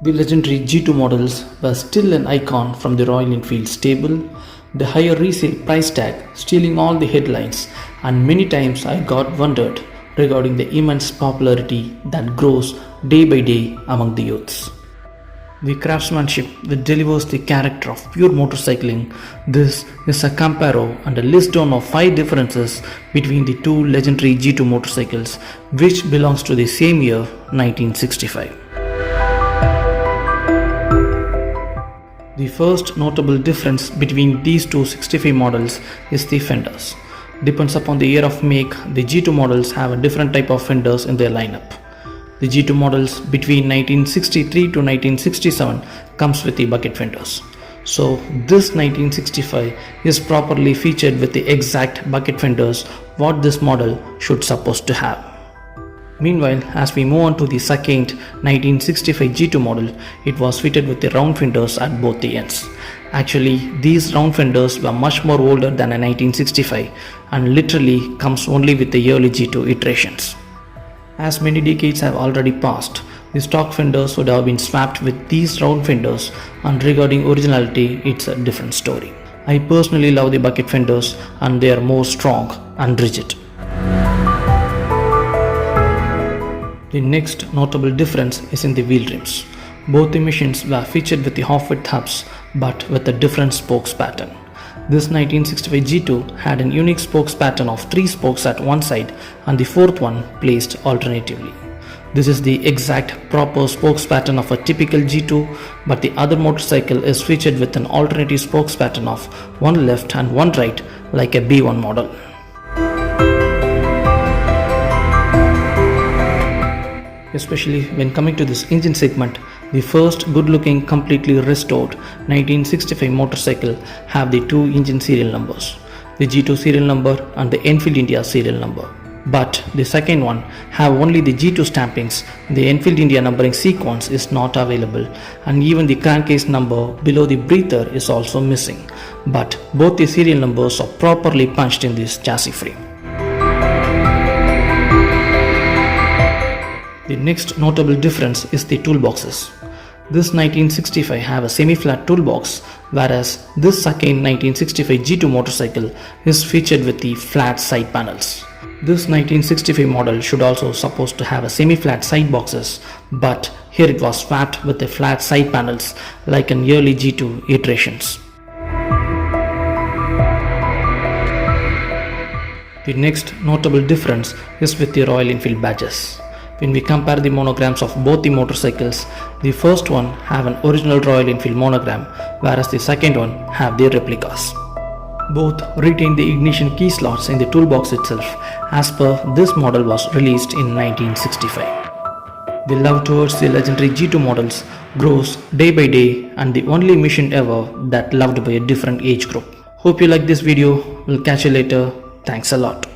The legendary G2 models were still an icon from the Royal Enfield stable, the higher resale price tag stealing all the headlines, and many times I got wondered regarding the immense popularity that grows day by day among the youths. The craftsmanship that delivers the character of pure motorcycling, this is a comparo and a list down of 5 differences between the two legendary G2 motorcycles which belongs to the same year 1965. The first notable difference between these two 65 models is the fenders. Depends upon the year of make, the G2 models have a different type of fenders in their lineup. The G2 models between 1963 to 1967 comes with the bucket fenders. So this 1965 is properly featured with the exact bucket fenders what this model should supposed to have. Meanwhile, as we move on to the second 1965 G2 model, it was fitted with the round fenders at both the ends. Actually, these round fenders were much more older than a 1965 and literally comes only with the early G2 iterations. As many decades have already passed, the stock fenders would have been swapped with these round fenders, and regarding originality, it's a different story. I personally love the bucket fenders and they are more strong and rigid. The next notable difference is in the wheel rims. Both the machines were featured with the half-width hubs but with a different spokes pattern. This 1965 G2 had an unique spokes pattern of 3 spokes at one side and the fourth one placed alternatively. This is the exact proper spokes pattern of a typical G2, but the other motorcycle is featured with an alternative spokes pattern of one left and one right like a B1 model. Especially when coming to this engine segment, the first good-looking, completely restored 1965 motorcycle have the 2 engine serial numbers, the G2 serial number and the Enfield India serial number. But the second one have only the G2 stampings. The Enfield India numbering sequence is not available, and even the crankcase number below the breather is also missing. But both the serial numbers are properly punched in this chassis frame. The next notable difference is the toolboxes. This 1965 have a semi-flat toolbox, whereas this second 1965 G2 motorcycle is featured with the flat side panels. This 1965 model should also supposed to have a semi-flat side boxes, but here it was swapped with the flat side panels like in early G2 iterations. The next notable difference is with the Royal Enfield badges. When we compare the monograms of both the motorcycles, the first one have an original Royal Enfield monogram, whereas the second one have their replicas. Both retain the ignition key slots in the toolbox itself, as per this model was released in 1965. The love towards the legendary G2 models grows day by day, and the only machine ever that loved by a different age group. Hope you like this video. We'll catch you later. Thanks a lot.